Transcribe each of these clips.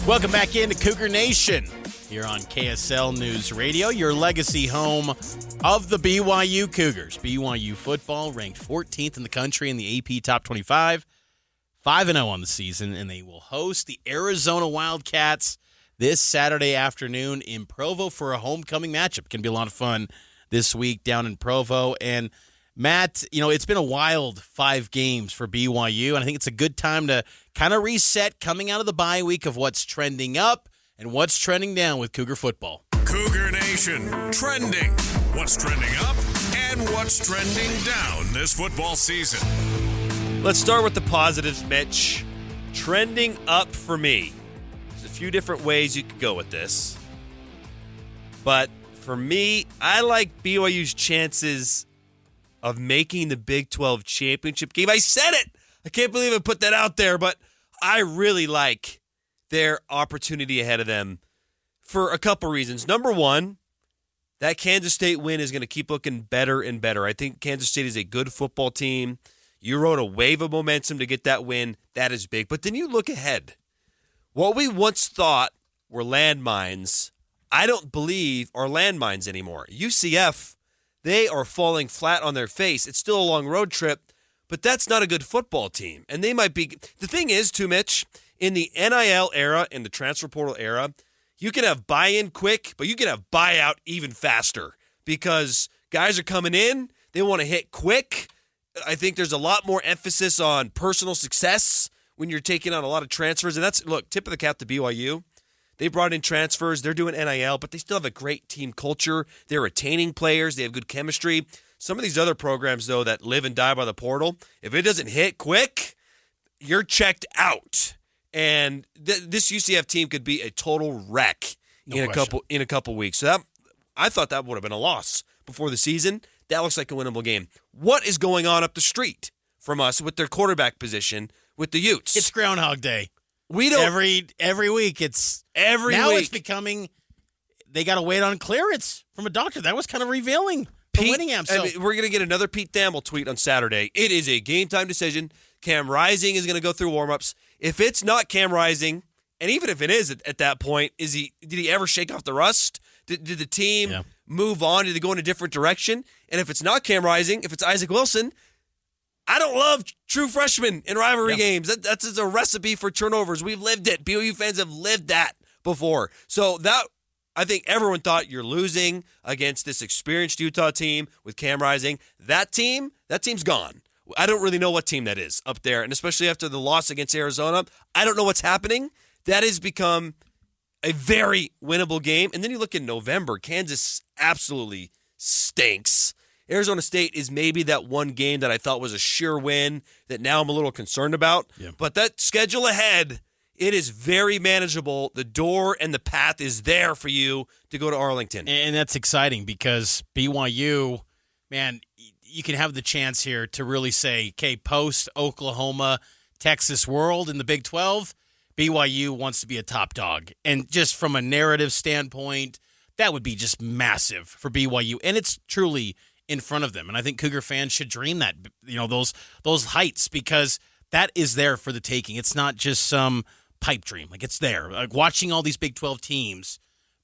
Welcome back into Cougar Nation here on KSL News Radio, your legacy home of the BYU Cougars. BYU football ranked 14th in the country in the AP Top 25, 5-0 on the season, and they will host the Arizona Wildcats this Saturday afternoon in Provo for a homecoming matchup. Going to be a lot of fun this week down in Provo. And Matt, it's been a wild 5 games for BYU, and I think it's a good time to kind of reset coming out of the bye week of what's trending up and what's trending down with Cougar football. Cougar Nation, trending. What's trending up and what's trending down this football season. Let's start with the positives, Mitch. Trending up for me. There's a few different ways you could go with this. But for me, I like BYU's chances of making the Big 12 championship game. I said it! I can't believe I put that out there, but I really like their opportunity ahead of them for a couple reasons. Number one, that Kansas State win is going to keep looking better and better. I think Kansas State is a good football team. You rode a wave of momentum to get that win. That is big. But then you look ahead. What we once thought were landmines, I don't believe are landmines anymore. UCF, they are falling flat on their face. It's still a long road trip, but that's not a good football team. And they might be. The thing is, too, Mitch, in the NIL era, in the transfer portal era, you can have buy-in quick, but you can have buyout even faster because guys are coming in. They want to hit quick. I think there's a lot more emphasis on personal success when you're taking on a lot of transfers. And that's, look, tip of the cap to BYU. They brought in transfers. They're doing NIL, but they still have a great team culture. They're retaining players. They have good chemistry. Some of these other programs, though, that live and die by the portal, if it doesn't hit quick, you're checked out. And this UCF team could be a total wreck in a couple weeks. So I thought that would have been a loss before the season. That looks like a winnable game. What is going on up the street from us with their quarterback position with the Utes? It's Groundhog Day. We don't every week. It's becoming. They got to wait on clearance from a doctor. That was kind of revealing. Whittingham. So we're going to get another Pete Thamel tweet on Saturday. It is a game time decision. Cam Rising is going to go through warmups. If it's not Cam Rising, and even if it is at that point, did he ever shake off the rust? Did the team move on? Did they go in a different direction? And if it's not Cam Rising, if it's Isaac Wilson, I don't love true freshmen in rivalry games. That's a recipe for turnovers. We've lived it. BYU fans have lived that before. So I think everyone thought you're losing against this experienced Utah team with Cam Rising. That team's gone. I don't really know what team that is up there, and especially after the loss against Arizona, I don't know what's happening. That has become a very winnable game. And then you look in November, Kansas absolutely stinks. Arizona State is maybe that one game that I thought was a sure win that now I'm a little concerned about. Yeah. But that schedule ahead, it is very manageable. The door and the path is there for you to go to Arlington. And that's exciting because BYU, man, you can have the chance here to really say, okay, post Oklahoma, Texas world in the Big 12, BYU wants to be a top dog. And just from a narrative standpoint, that would be just massive for BYU. And it's truly in front of them. And I think Cougar fans should dream that, those heights, because that is there for the taking. It's not just some pipe dream. Like, it's there. Like, watching all these Big 12 teams,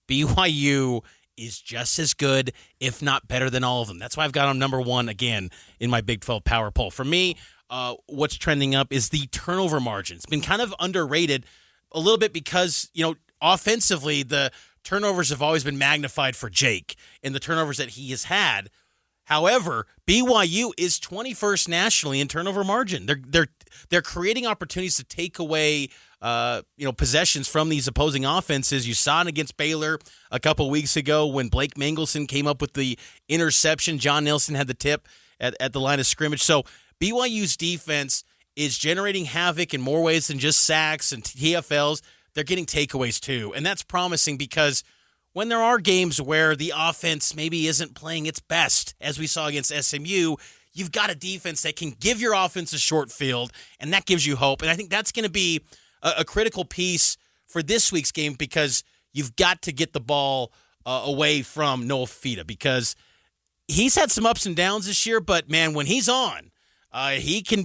BYU is just as good, if not better than all of them. That's why I've got them number one again in my Big 12 power poll. For me, what's trending up is the turnover margin. It's been kind of underrated a little bit because, offensively, the turnovers have always been magnified for Jake and the turnovers that he has had. However, BYU is 21st nationally in turnover margin. They're creating opportunities to take away possessions from these opposing offenses. You saw it against Baylor a couple weeks ago when Blake Mangelson came up with the interception. John Nelson had the tip at the line of scrimmage. So BYU's defense is generating havoc in more ways than just sacks and TFLs. They're getting takeaways too, and that's promising because when there are games where the offense maybe isn't playing its best, as we saw against SMU, you've got a defense that can give your offense a short field, and that gives you hope. And I think that's going to be a critical piece for this week's game because you've got to get the ball away from Noah Fifita because he's had some ups and downs this year, but, man, when he's on, he can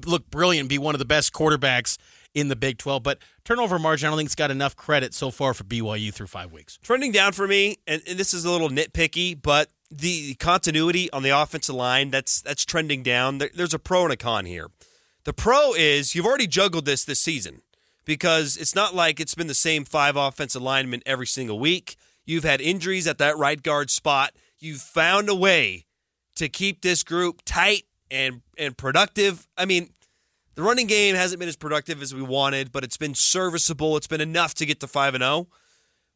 look brilliant and be one of the best quarterbacks in the Big 12. But turnover margin, I don't think it's got enough credit so far for BYU through 5 weeks. Trending down for me, and this is a little nitpicky, but the continuity on the offensive line, that's trending down. There's a pro and a con here. The pro is you've already juggled this season because it's not like it's been the same 5 offensive linemen every single week. You've had injuries at that right guard spot. You've found a way to keep this group tight and productive. I mean, the running game hasn't been as productive as we wanted, but it's been serviceable. It's been enough to get to 5-0.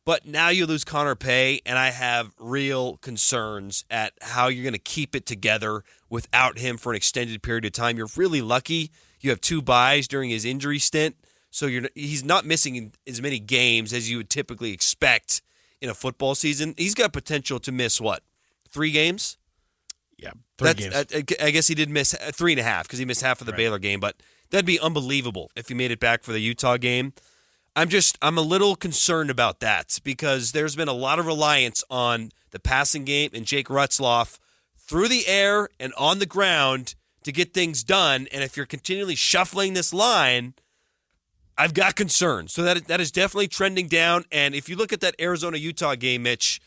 But now you lose Connor Pay, and I have real concerns at how you're going to keep it together without him for an extended period of time. You're really lucky you have 2 byes during his injury stint, so he's not missing as many games as you would typically expect in a football season. He's got potential to miss, 3 games? Yeah, 3 games. I guess he did miss 3.5 because he missed half of the Baylor game, but that'd be unbelievable if he made it back for the Utah game. I'm a little concerned about that because there's been a lot of reliance on the passing game and Jake Rutzloff through the air and on the ground to get things done. And if you're continually shuffling this line, I've got concerns. So that is definitely trending down. And if you look at that Arizona-Utah game, Mitch,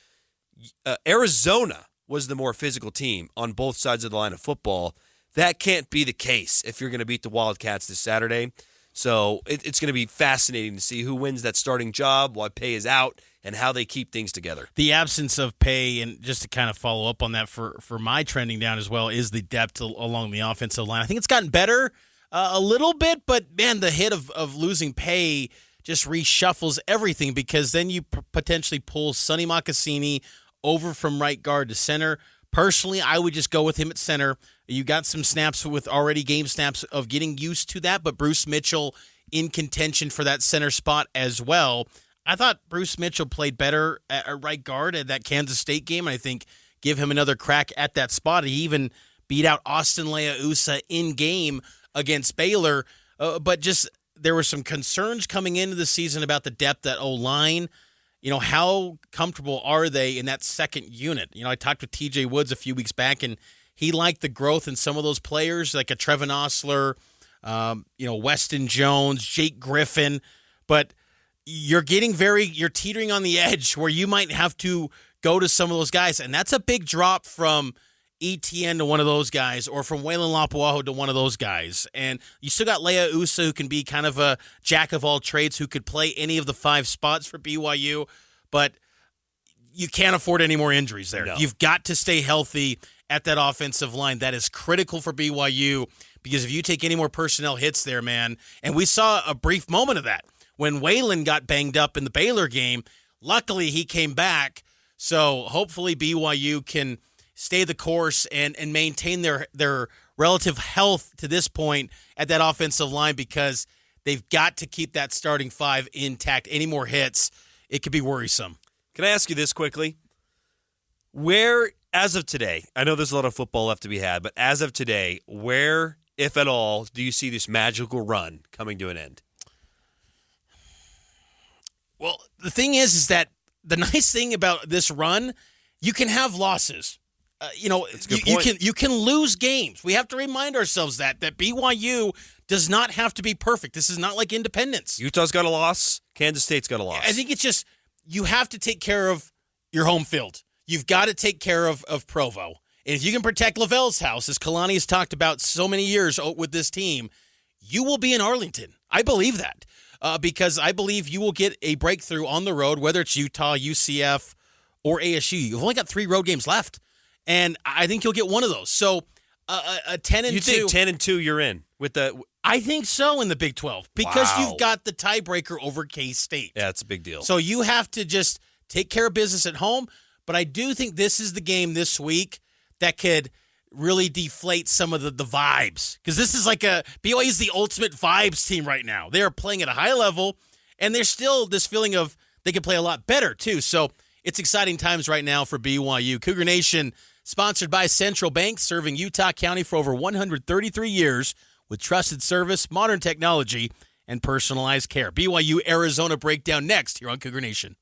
Arizona was the more physical team on both sides of the line of football. That can't be the case if you're going to beat the Wildcats this Saturday. So it's going to be fascinating to see who wins that starting job while Pay is out and how they keep things together. The absence of Pay, and just to kind of follow up on that for my trending down as well, is the depth along the offensive line. I think it's gotten better a little bit, but, man, the hit of losing Pay just reshuffles everything because then you potentially pull Sonny Mocassini over from right guard to center. Personally, I would just go with him at center. You got some snaps with already game snaps of getting used to that, but Bruce Mitchell in contention for that center spot as well. I thought Bruce Mitchell played better at right guard at that Kansas State game, and I think give him another crack at that spot. He even beat out Austin Leausa in game against Baylor, but just there were some concerns coming into the season about the depth at O-line. You know, how comfortable are they in that second unit? You know, I talked with TJ Woods a few weeks back, and he liked the growth in some of those players, like a Trevin Osler, Weston Jones, Jake Griffin. But you're teetering on the edge where you might have to go to some of those guys. And that's a big drop from ETN to one of those guys or from Waylon Lapuaho to one of those guys. And you still got Leausa, who can be kind of a jack of all trades, who could play any of the 5 spots for BYU. But you can't afford any more injuries there. No. You've got to stay healthy at that offensive line. That is critical for BYU because if you take any more personnel hits there, man, and we saw a brief moment of that when Waylon got banged up in the Baylor game. Luckily, he came back. So hopefully BYU can stay the course and maintain their relative health to this point at that offensive line because they've got to keep that starting 5 intact. Any more hits, it could be worrisome. Can I ask you this quickly? Where, as of today, I know there's a lot of football left to be had, but as of today, where, if at all, do you see this magical run coming to an end? Well, the thing is that the nice thing about this run, you can have losses. You can lose games. We have to remind ourselves that BYU does not have to be perfect. This is not like Independence. Utah's got a loss. Kansas State's got a loss. I think it's just you have to take care of your home field. You've got to take care of Provo. And if you can protect Lavelle's house, as Kalani has talked about so many years with this team, you will be in Arlington. I believe that because I believe you will get a breakthrough on the road, whether it's Utah, UCF, or ASU. You've only got 3 road games left. And I think you'll get one of those. So a 10-2. You think 10-2 you're in with the? I think so in the Big 12 because you've got the tiebreaker over K-State. Yeah, it's a big deal. So you have to just take care of business at home. But I do think this is the game this week that could really deflate some of the vibes because this is like BYU is the ultimate vibes team right now. They are playing at a high level, and there's still this feeling of they can play a lot better too. So it's exciting times right now for BYU. Cougar Nation, sponsored by Central Bank, serving Utah County for over 133 years with trusted service, modern technology, and personalized care. BYU Arizona breakdown next here on Cougar Nation.